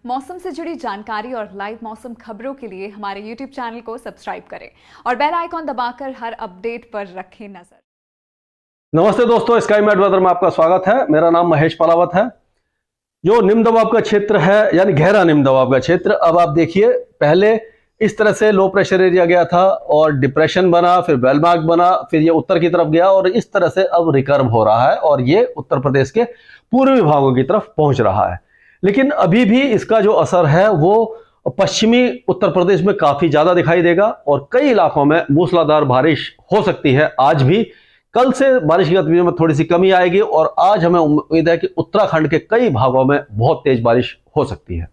मौसम से जुड़ी जानकारी और लाइव मौसम खबरों के लिए हमारे YouTube चैनल को सब्सक्राइब करें और बेल आइकॉन दबाकर हर अपडेट पर रखें नजर। नमस्ते दोस्तों, स्काई मैट वेदर में आपका स्वागत है। मेरा नाम महेश पलावत है। जो निम्न दबाव का क्षेत्र है, यानी गहरा निम्न दबाव का क्षेत्र, अब आप देखिए, पहले इस तरह से लो प्रेशर एरिया गया था और डिप्रेशन बना, फिर वेलमार्क बना, फिर ये उत्तर की तरफ गया और इस तरह से अब रिकर्व हो रहा है और ये उत्तर प्रदेश के पूर्वी भागों की तरफ पहुंच रहा है। लेकिन अभी भी इसका जो असर है वो पश्चिमी उत्तर प्रदेश में काफी ज्यादा दिखाई देगा और कई इलाकों में मूसलाधार बारिश हो सकती है। आज भी, कल से बारिश की गतिविधियों में थोड़ी सी कमी आएगी और आज हमें उम्मीद है कि उत्तराखंड के कई भागों में बहुत तेज बारिश हो सकती है।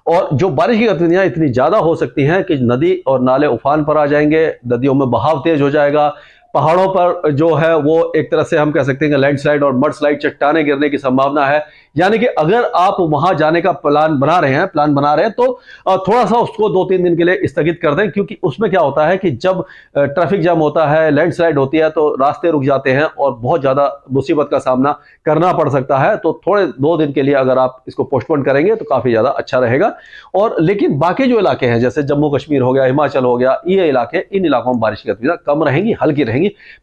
और जो बारिश की गतिविधियां इतनी ज्यादा हो सकती हैं कि नदी और नाले उफान पर आ जाएंगे, नदियों में बहाव तेज हो जाएगा, पहाड़ों पर जो है वो एक तरह से हम कह सकते हैं कि लैंडस्लाइड और मडस्लाइड, चट्टाने गिरने की संभावना है। यानी कि अगर आप वहां जाने का प्लान बना रहे हैं तो थोड़ा सा उसको 2-3 दिन के लिए स्थगित कर दें, क्योंकि उसमें क्या होता है कि जब ट्रैफिक जाम होता है, लैंडस्लाइड होती है तो रास्ते रुक जाते हैं और बहुत ज्यादा मुसीबत का सामना करना पड़ सकता है। तो थोड़े 2 दिन के लिए अगर आप इसको पोस्टपोन करेंगे तो काफी ज्यादा अच्छा रहेगा। और लेकिन बाकी जो इलाके हैं, जैसे जम्मू कश्मीर हो गया, हिमाचल हो गया, ये इलाके, इन इलाकों में बारिश की गतिविधियां कम रहेंगी, हल्की रहेंगी।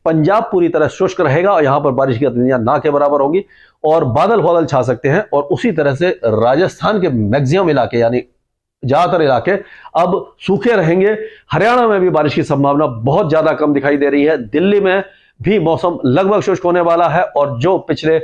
पंजाब पूरी तरह शुष्क रहेगा और यहां पर बारिश की गतिविधियां ना के बराबर होंगी और बादल छा सकते हैं। और उसी तरह से राजस्थान के मैक्सिमम इलाके, यानी ज्यादातर इलाके अब सूखे रहेंगे। हरियाणा में भी बारिश की संभावना बहुत ज्यादा कम दिखाई दे रही है। दिल्ली में भी मौसम लगभग शुष्क होने वाला है और जो पिछले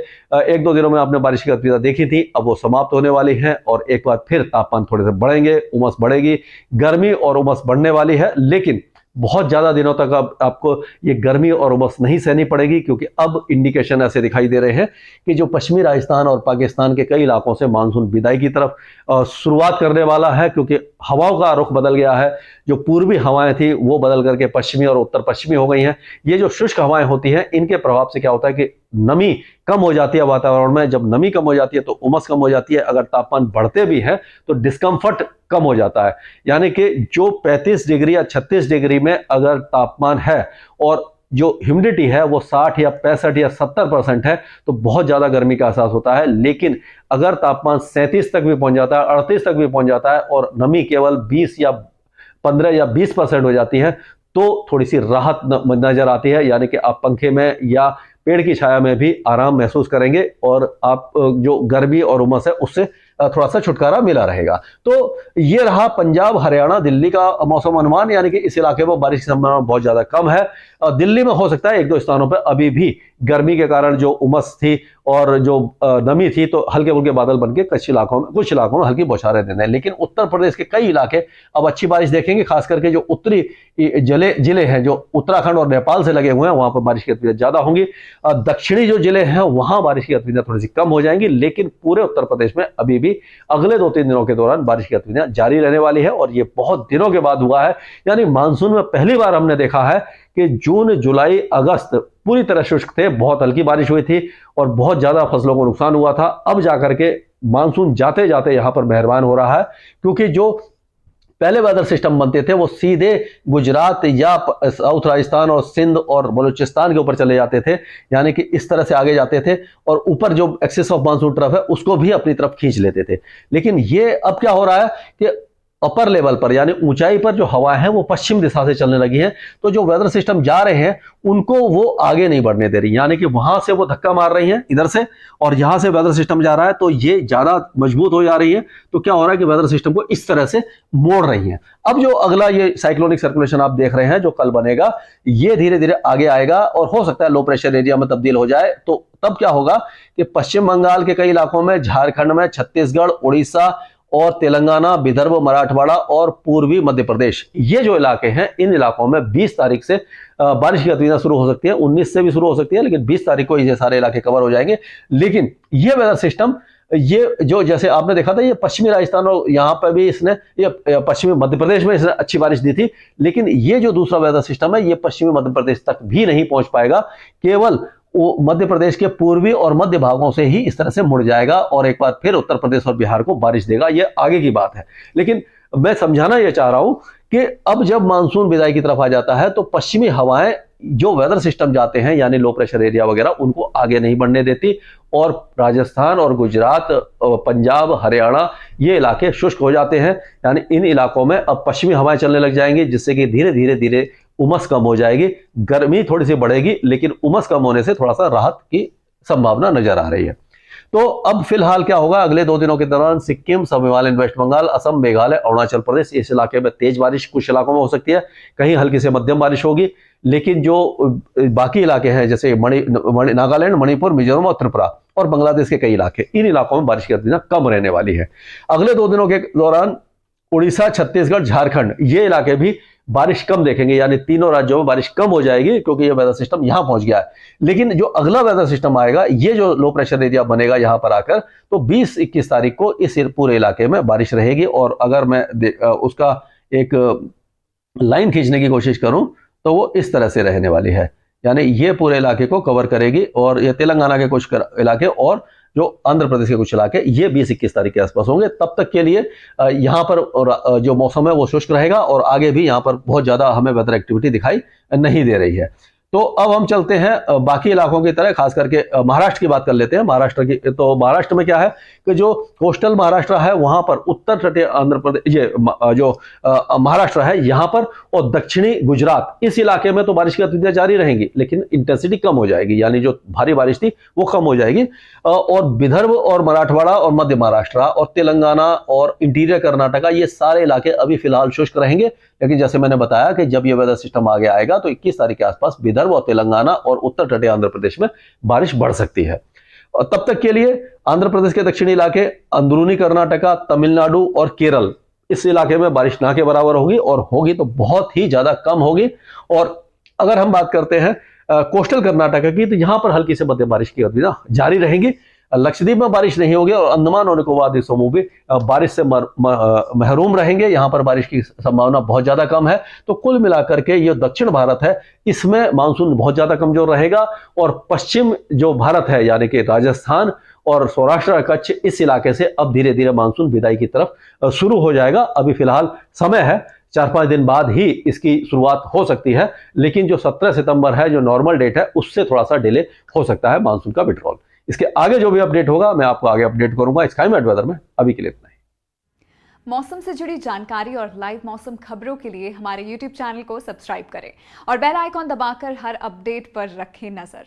1-2 दिनों में आपने बारिश की गतिविधियां देखी थी, अब वो समाप्त होने वाली है और एक बार फिर तापमान थोड़े से बढ़ेंगे, उमस बढ़ेगी, गर्मी और उमस बढ़ने वाली है। लेकिन बहुत ज्यादा दिनों तक अब आपको ये गर्मी और उमस नहीं सहनी पड़ेगी, क्योंकि अब इंडिकेशन ऐसे दिखाई दे रहे हैं कि जो पश्चिमी राजस्थान और पाकिस्तान के कई इलाकों से मानसून विदाई की तरफ शुरुआत करने वाला है, क्योंकि हवाओं का रुख बदल गया है। जो पूर्वी हवाएं थी वो बदल करके पश्चिमी और उत्तर पश्चिमी हो गई हैं। ये जो शुष्क हवाएं होती हैं, इनके प्रभाव से क्या होता है कि नमी कम हो जाती है वातावरण में। जब नमी कम हो जाती है तो उमस कम हो जाती है। अगर तापमान बढ़ते भी है तो डिस्कम्फर्ट कम हो जाता है। यानी कि जो 35 डिग्री या 36 डिग्री में अगर तापमान है और जो ह्यूमिडिटी है वो 60 या 65 या 70% है, तो बहुत ज्यादा गर्मी का एहसास होता है। लेकिन अगर तापमान 37 तक भी पहुंच जाता है, 38 तक भी पहुंच जाता है और नमी केवल 20 या 15 या 20% हो जाती है, तो थोड़ी सी राहत नजर आती है। यानी कि आप पंखे में या पेड़ की छाया में भी आराम महसूस करेंगे और आप जो गर्मी और उमस है उससे थोड़ा सा छुटकारा मिला रहेगा। तो ये रहा पंजाब, हरियाणा, दिल्ली का मौसम अनुमान। यानी कि इस इलाके में बारिश की संभावना बहुत ज्यादा कम है। दिल्ली में हो सकता है 1-2 स्थानों पर अभी भी गर्मी के कारण जो उमस थी और जो नमी थी, तो हल्के फुल्के बादल बनके कुछ इलाकों में हल्की बौछारें देने। लेकिन उत्तर प्रदेश के कई इलाके अब अच्छी बारिश देखेंगे, खास करके जो उत्तरी जिले हैं जो उत्तराखंड और नेपाल से लगे हुए हैं, वहां पर बारिश की गतिविधियां ज्यादा होंगी। दक्षिणी जो जिले हैं वहां बारिश की गतिविधियां थोड़ी सी कम हो जाएंगी। लेकिन पूरे उत्तर प्रदेश में अभी भी अगले 2-3 दिनों के दौरान बारिश की गतिविधियां जारी रहने वाली है और ये बहुत दिनों के बाद हुआ है। यानी मानसून में पहली बार हमने देखा है कि जून, जुलाई, अगस्त पूरी तरह शुष्क थे, बहुत हल्की बारिश हुई थी और बहुत ज्यादा फसलों को नुकसान हुआ था। अब जाकर के मानसून जाते जाते यहां पर मेहरबान हो रहा है, क्योंकि जो पहले वेदर सिस्टम बनते थे वो सीधे गुजरात या साउथ राजस्थान और सिंध और बलूचिस्तान के ऊपर चले जाते थे। यानी कि इस तरह से आगे जाते थे और ऊपर जो एक्सिस ऑफ मानसून ट्रफ है उसको भी अपनी तरफ खींच लेते थे। लेकिन ये अब क्या हो रहा है कि अपर लेवल पर, यानी ऊंचाई पर जो हवा है वो पश्चिम दिशा से चलने लगी है। तो जो वेदर सिस्टम जा रहे हैं उनको वो आगे नहीं बढ़ने दे रही, यानी कि वहां से वो धक्का मार रही हैं इधर से और यहां से वेदर सिस्टम जा रहा है तो ये ज्यादा मजबूत हो जा रही है। तो क्या हो रहा है कि वेदर सिस्टम को इस तरह से मोड़ रही है। अब जो अगला ये साइक्लोनिक सर्कुलेशन आप देख रहे हैं जो कल बनेगा, ये धीरे धीरे आगे आएगा और हो सकता है लो प्रेशर एरिया में तब्दील हो जाए। तो तब क्या होगा कि पश्चिम बंगाल के कई इलाकों में, झारखंड में, छत्तीसगढ़, उड़ीसा और तेलंगाना, विदर्भ, मराठवाड़ा और पूर्वी मध्य प्रदेश, ये जो इलाके हैं, इन इलाकों में 20 तारीख से बारिश की गतिविधियां शुरू हो सकती है। 19 से भी शुरू हो सकती है, लेकिन 20 तारीख को ये सारे इलाके कवर हो जाएंगे। लेकिन ये वेदर सिस्टम, ये जो जैसे आपने देखा था, ये पश्चिमी राजस्थान और यहाँ पर भी इसने, ये पश्चिमी मध्य प्रदेश में इसने अच्छी बारिश दी थी। लेकिन ये जो दूसरा वेदर सिस्टम है ये पश्चिमी मध्य प्रदेश तक भी नहीं पहुंच पाएगा, केवल वो मध्य प्रदेश के पूर्वी और मध्य भागों से ही इस तरह से मुड़ जाएगा और एक बार फिर उत्तर प्रदेश और बिहार को बारिश देगा। ये आगे की बात है। लेकिन मैं समझाना यह चाह रहा हूं कि अब जब मानसून विदाई की तरफ आ जाता है तो पश्चिमी हवाएं जो वेदर सिस्टम जाते हैं यानी लो प्रेशर एरिया वगैरह, उनको आगे नहीं बढ़ने देती और राजस्थान और गुजरात, पंजाब, हरियाणा ये इलाके शुष्क हो जाते हैं। यानी इन इलाकों में अब पश्चिमी हवाएं चलने लग जाएंगी, जिससे कि धीरे धीरे धीरे उमस कम हो जाएगी, गर्मी थोड़ी सी बढ़ेगी, लेकिन उमस कम होने से थोड़ा सा राहत की संभावना नजर आ रही है। तो अब फिलहाल क्या होगा, अगले 2 दिनों के दौरान सिक्किम, सब हिमालयन वेस्ट बंगाल, असम, मेघालय, अरुणाचल प्रदेश, इस इलाके में तेज बारिश कुछ इलाकों में हो सकती है, कहीं हल्की से मध्यम बारिश होगी। लेकिन जो बाकी इलाके हैं जैसे नागालैंड, मणिपुर, मिजोरम और त्रिपुरा और बांग्लादेश के कई इलाके, इन इलाकों में बारिश की गतिविधियां कम रहने वाली है। अगले 2 दिनों के दौरान उड़ीसा, छत्तीसगढ़, झारखंड ये इलाके भी बारिश कम देखेंगे, यानी तीनों राज्यों में बारिश कम हो जाएगी क्योंकि ये वेदर सिस्टम यहां पहुंच गया है। लेकिन जो अगला वेदर सिस्टम आएगा, ये जो लो प्रेशर एरिया बनेगा यहां पर आकर, तो 20-21 तारीख को इस पूरे इलाके में बारिश रहेगी। और अगर मैं उसका एक लाइन खींचने की कोशिश करूं तो वो इस तरह से रहने वाली है, यानी ये पूरे इलाके को कवर करेगी। और ये तेलंगाना के कुछ इलाके और जो आंध्र प्रदेश के कुछ इलाके, ये 20-21 तारीख के आसपास होंगे। तब तक के लिए यहाँ पर जो मौसम है वो शुष्क रहेगा और आगे भी यहाँ पर बहुत ज्यादा हमें वेदर एक्टिविटी दिखाई नहीं दे रही है। तो अब हम चलते हैं बाकी इलाकों की तरह, खास करके महाराष्ट्र की बात कर लेते हैं। महाराष्ट्र की, तो महाराष्ट्र में क्या है कि जो कोस्टल महाराष्ट्र है वहां पर, उत्तर तटीय आंध्र प्रदेश, ये जो महाराष्ट्र है यहाँ पर, और दक्षिणी गुजरात, इस इलाके में तो बारिश की गतिविधियां जारी रहेंगी, लेकिन इंटेंसिटी कम हो जाएगी, यानी जो भारी बारिश थी वो कम हो जाएगी। और विदर्भ और मराठवाड़ा और मध्य महाराष्ट्र और तेलंगाना और इंटीरियर कर्नाटका, ये सारे इलाके अभी फिलहाल शुष्क रहेंगे। लेकिन जैसे मैंने बताया कि जब ये वेदर सिस्टम आगे आएगा तो 21 तारीख के आसपास विदर्भ और तेलंगाना और उत्तर तटीय आंध्र प्रदेश में बारिश बढ़ सकती है। और तब तक के लिए आंध्र प्रदेश के दक्षिणी इलाके, अंदरूनी कर्नाटका, तमिलनाडु और केरल, इस इलाके में बारिश ना के बराबर होगी, और होगी तो बहुत ही ज्यादा कम होगी। और अगर हम बात करते हैं कोस्टल कर्नाटका की, तो यहां पर हल्की से मध्यम बारिश की गतिविधियां जारी रहेंगी। लक्षद्वीप में बारिश नहीं होगी और अंडमान और निकोबार द्वीप समूह भी बारिश से महरूम रहेंगे, यहां पर बारिश की संभावना बहुत ज्यादा कम है। तो कुल मिलाकर के ये दक्षिण भारत है, इसमें मानसून बहुत ज्यादा कमजोर रहेगा। और पश्चिम जो भारत है यानी कि राजस्थान और सौराष्ट्र, कच्छ, इस इलाके से अब धीरे धीरे मानसून विदाई की तरफ शुरू हो जाएगा। अभी फिलहाल समय है, 4-5 दिन बाद ही इसकी शुरुआत हो सकती है, लेकिन जो 17 सितंबर है, जो नॉर्मल डेट है, उससे थोड़ा सा डिले हो सकता है मानसून का विड्रॉल। इसके आगे जो भी अपडेट होगा मैं आपको आगे अपडेट करूंगा स्काई मैट वेदर में। अभी के लिए इतना ही। मौसम से जुड़ी जानकारी और लाइव मौसम खबरों के लिए हमारे YouTube चैनल को सब्सक्राइब करें और बेल आइकॉन दबाकर हर अपडेट पर रखें नजर।